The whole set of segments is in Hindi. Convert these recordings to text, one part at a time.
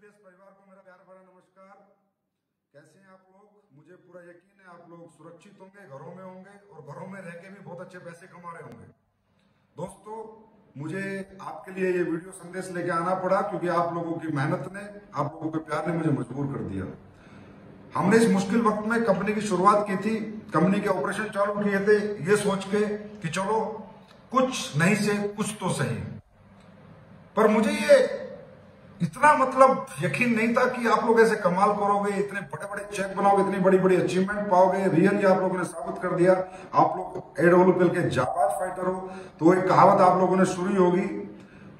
एसलीपीएस परिवार को मेरा प्यार भरा नमस्कार। कैसे हैं आप लोग? मुझे पूरा यकीन है आप लोग सुरक्षित होंगे, घरों में होंगे और घरों में रह के भी बहुत अच्छे पैसे कमा रहे होंगे। दोस्तों, मुझे आपके लिए ये वीडियो संदेश लेके आना पड़ा क्योंकि आप लोगों की मेहनत ने, आप लोगों के प्यार ने मुझे मजबूर कर दिया। हमने इस मुश्किल वक्त में कंपनी की शुरुआत की थी, कंपनी के ऑपरेशन चालू किए थे ये सोच के कि चलो कुछ नहीं से कुछ तो सही। पर मुझे ये इतना यकीन नहीं था कि आप लोग ऐसे कमाल करोगे, इतने बड़े बड़े चेक बनाओगे, इतनी बड़ी बड़ी अचीवमेंट पाओगे। रियली आप लोगों ने साबित कर दिया। आप लोग एडब्ल्यूपीएल के जाबाज फाइटर हो। तो एक कहावत आप लोगों ने सुनी होगी,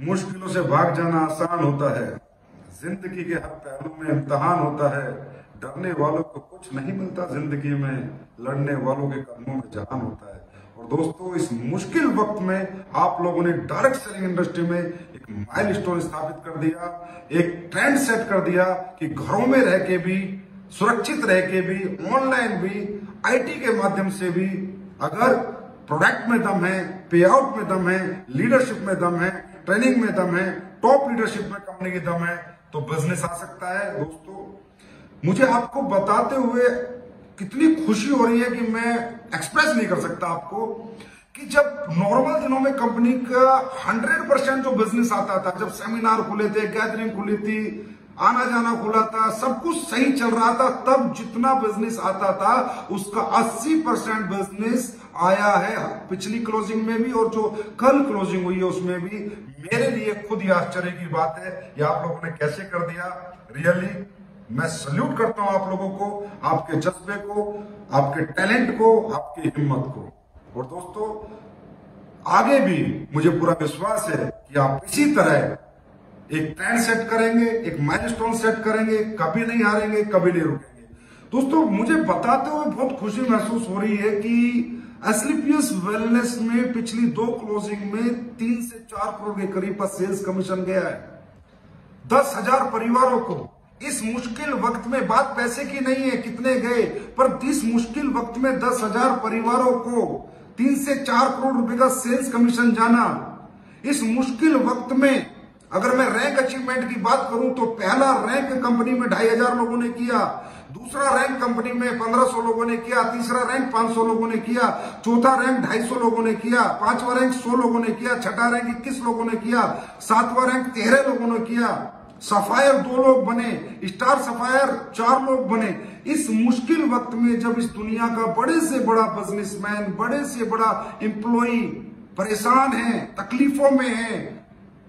मुश्किलों से भाग जाना आसान होता है, जिंदगी के हर पहलू में इम्तिहान होता है, डरने वालों को कुछ नहीं मिलता जिंदगी में, लड़ने वालों के कदमों में जहान होता है। और दोस्तों, इस मुश्किल वक्त में आप लोगों ने डायरेक्ट सेलिंग इंडस्ट्री में एक माइलस्टोन स्थापित कर दिया, एक ट्रेंड सेट कर दिया कि घरों में रह के भी, सुरक्षित रह के भी, ऑनलाइन भी, आईटी के माध्यम से भी, अगर प्रोडक्ट में दम है, पे आउट में दम है, लीडरशिप में दम है, ट्रेनिंग में दम है, टॉप लीडरशिप में कंपनी की दम है, तो बिजनेस आ सकता है। दोस्तों, मुझे आपको बताते हुए कितनी खुशी हो रही है कि मैं एक्सप्रेस नहीं कर सकता आपको कि जब नॉर्मल दिनों में कंपनी का 100% जो बिजनेस आता था, जब सेमिनार खुले थे, गैदरिंग खुली थी, आना जाना खुला था, सब कुछ सही चल रहा था, तब जितना बिजनेस आता था उसका 80% बिजनेस आया है पिछली क्लोजिंग में भी, और जो कल क्लोजिंग हुई है उसमें भी। मेरे लिए खुद ही आश्चर्य की बात है ये आप लोगों ने कैसे कर दिया। रियली मैं सल्यूट करता हूं आप लोगों को, आपके जज्बे को, आपके टैलेंट को, आपकी हिम्मत को। और दोस्तों, आगे भी मुझे पूरा विश्वास है कि आप इसी तरह एक ट्रेंड सेट करेंगे, एक माइलस्टोन सेट करेंगे, कभी नहीं हारेंगे, कभी नहीं रुकेंगे। दोस्तों, मुझे बताते हुए बहुत खुशी महसूस हो रही है कि एसलीपीएस वेलनेस में पिछली 2 क्लोजिंग में 3 से 4 करोड़ के करीब का सेल्स कमीशन गया है 10,000 परिवारों को। इस मुश्किल वक्त में बात पैसे की नहीं है कितने गए, पर इस मुश्किल वक्त में 10,000 परिवारों को 3 से 4 करोड़ रुपए का सेल्स कमीशन जाना। इस मुश्किल वक्त में अगर मैं रैंक अचीवमेंट की बात करूं तो पहला रैंक कंपनी में 2,500 लोगों ने किया, दूसरा रैंक कंपनी में 1,500 लोगों ने किया, तीसरा रैंक 500 लोगों ने किया, चौथा रैंक 250 लोगों ने किया, पांचवा रैंक 100 लोगों ने किया, छठा रैंक 21 लोगों ने किया, सातवां रैंक 13 लोगों ने किया, सफायर 2 लोग बने, स्टार सफायर 4 लोग बने। इस मुश्किल वक्त में जब इस दुनिया का बड़े से बड़ा बिजनेसमैन, बड़े से बड़ा एम्प्लॉई परेशान है, तकलीफों में है,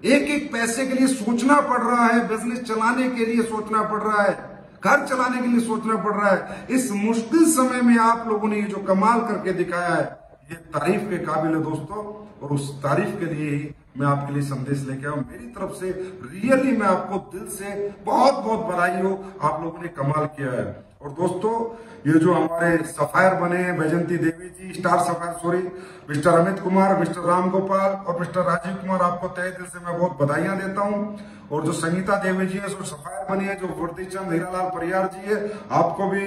एक एक पैसे के लिए सोचना पड़ रहा है, बिजनेस चलाने के लिए सोचना पड़ रहा है, घर चलाने के लिए सोचना पड़ रहा है, इस मुश्किल समय में आप लोगों ने ये जो कमाल करके दिखाया है ये तारीफ के काबिल है दोस्तों। और उस तारीफ के लिए ही मैं आपके लिए संदेश लेके आया हूं। मेरी तरफ से रियली मैं आपको दिल से बहुत बहुत बधाई हो, आप लोगों ने कमाल किया है। और दोस्तों, ये जो हमारे सफायर बने हैं, Vaijanti Devi ji, star sapphire mister Amit Kumar, mister Ram Gopal और मिस्टर राजीव कुमार, आपको तहे दिल से मैं बहुत बधाइयां देता हूं। और जो संगीता देवी जी है जो सफायर बनी है, जो वर्दी चंद हीरालाल परियार जी है, आपको भी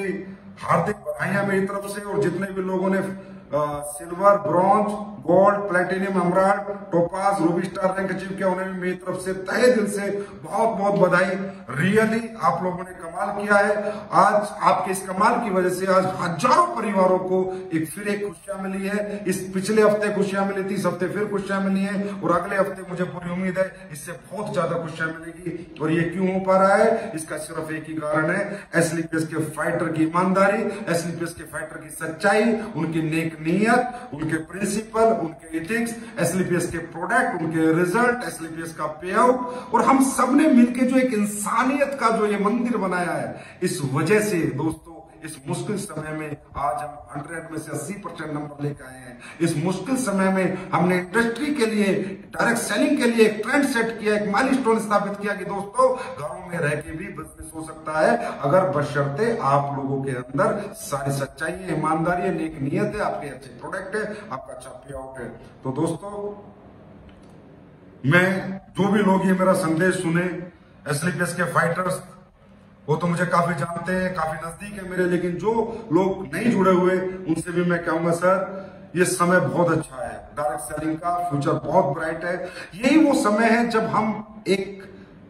हार्दिक बधाइयां मेरी तरफ से। और जितने भी लोगों ने silver, bronze, gold, platinum, emerald, topaz, Ruby star rank achieve किया, उन्हें भी मेरी तरफ से तहे दिल से बहुत बहुत बधाई। रियली आप लोगों ने कमाल किया है। आज आपके इस कमाल की वजह से आज हजारों परिवारों को फिर एक खुशियां मिली है। इस पिछले हफ्ते खुशियां मिली थी, इस हफ्ते फिर खुशियां मिली है, और अगले हफ्ते मुझे पूरी उम्मीद है इससे बहुत ज्यादा खुशियां मिलेगी। और ये क्यों हो पा रहा है? इसका सिर्फ एक ही कारण है, एसलीपीएस के फाइटर की ईमानदारी, एसलीपीएस के फाइटर की सच्चाई, उनकी नेक नीयत, उनके प्रिंसिपल, उनके एथिक्स, एसलीपीएस के प्रोडक्ट, उनके रिजल्ट, एसलीपीएस का पे आउट, और हम सबने मिलकर जो एक इंसानियत का जो ये मंदिर बनाया है, इस वजह से दोस्तों इस मुश्किल समय में आज हम 100 में से 80% नंबर लेकर आए हैं। इस मुश्किल समय में हमने इंडस्ट्री के लिए, डायरेक्ट सेलिंग के लिए एक ट्रेंड सेट किया, एक माइलस्टोन स्थापित किया कि दोस्तों घरों में रह के भी बिजनेस हो सकता है, अगर बशर्ते आप लोगों के अंदर सारी सच्चाई है, ईमानदारी है, नेक नियत है, आपके अच्छे प्रोडक्ट है, आपका अच्छा पे आउट है। तो दोस्तों, मैं जो भी लोग ये मेरा संदेश सुने, एसलीपीएस के फाइटर्स, वो तो मुझे काफी जानते हैं, काफी नजदीक है मेरे, लेकिन जो लोग नहीं जुड़े हुए उनसे भी मैं कहूंगा सर, ये समय बहुत अच्छा है, डायरेक्ट सेलिंग का फ्यूचर बहुत ब्राइट है। यही वो समय है जब हम एक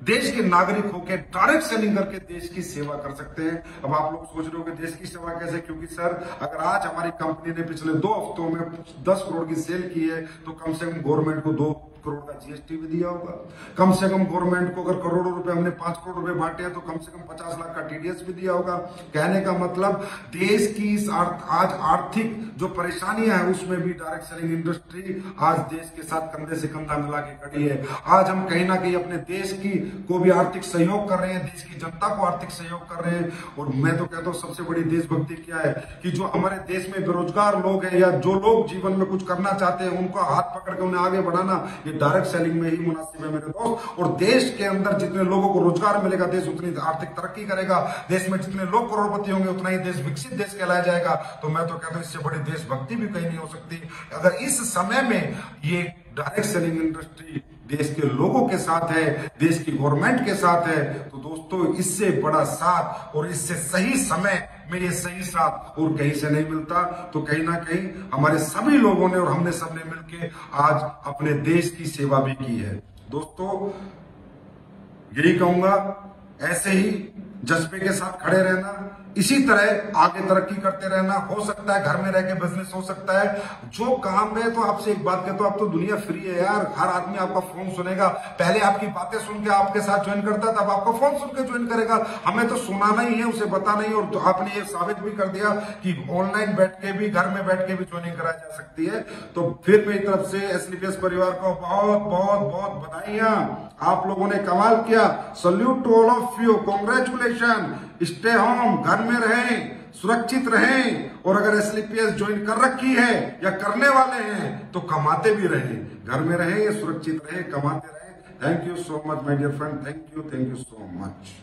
देश के नागरिक होकर डायरेक्ट सेलिंग करके देश की सेवा कर सकते हैं। अब आप लोग सोच रहे हो कि देश की सेवा कैसे, क्योंकि सर अगर आज हमारी कंपनी ने पिछले 2 हफ्तों में 10 करोड़ की सेल की है तो कम से कम गवर्नमेंट को 2 करोड़ का जीएसटी भी दिया होगा। कम से कम गवर्नमेंट को अगर करोड़ों रुपए हमने 5 करोड़ रुपए बांटे हैं तो कम से कम 50 लाख का टीडीएस भी दिया होगा। कहने का मतलब देश की आज आर्थिक जो परेशानियां हैं उसमें भी डायरेक्ट सेलिंग इंडस्ट्री आज देश के साथ कंधे से कंधा मिला के खड़ी है। आज हम कहीं ना कहीं अपने देश की को भी आर्थिक सहयोग कर रहे हैं, देश की जनता को आर्थिक सहयोग कर रहे हैं। और मैं तो कहता हूं सबसे बड़ी देशभक्ति क्या है कि जो हमारे देश में बेरोजगार लोग हैं या जो लोग जीवन में कुछ करना चाहते हैं उनको हाथ पकड़ के उन्हें आगे बढ़ाना ये डायरेक्ट सेलिंग में ही मुनासिब है मेरे दोस्त। और देश के अंदर जितने लोगों को रोजगार मिलेगा देश उतनी आर्थिक तरक्की करेगा। देश में जितने लोग करोड़पति होंगे उतना ही देश विकसित देश कहलाया जाएगा। तो मैं तो कहता हूं इससे बड़ी देशभक्ति भी कहीं नहीं हो सकती। अगर इस समय में ये डायरेक्ट सेलिंग इंडस्ट्री देश के लोगों के साथ है, देश की गवर्नमेंट के साथ है, तो दोस्तों इससे बड़ा साथ और इससे सही समय में ये सही साथ और कहीं से नहीं मिलता। तो कहीं ना कहीं हमारे सभी लोगों ने और हमने सबने मिलकर आज अपने देश की सेवा भी की है। दोस्तों यही कहूंगा, ऐसे ही जज्बे के साथ खड़े रहना, इसी तरह आगे तरक्की करते रहना। हो सकता है घर में रह के बिजनेस हो सकता है, जो काम है। तो आपसे एक बात कहता हूं, आप तो दुनिया फ्री है यार, हर आदमी आपका फोन सुनेगा। पहले आपकी बातें सुन के आपके साथ ज्वाइन करता था, अब आपका फोन सुन के ज्वाइन करेगा। हमें तो सुनाना ही है, उसे बताना ही। और तो आपने ये साबित भी कर दिया कि ऑनलाइन बैठ के भी, घर में बैठ के भी ज्वाइनिंग कराई जा सकती है। तो फिर मेरी तरफ से एसलीपीएस परिवार को बहुत बहुत बहुत बधाइयां। आप लोगों ने कमाल किया। Salute to all of you, congratulation. Stay home, घर में रहें, सुरक्षित रहें। और अगर एसलीपीएस ज्वाइन कर रखी है या करने वाले हैं तो कमाते भी रहें, घर में रहें, सुरक्षित रहें, कमाते रहें। Thank you so much my dear friend, thank you so much.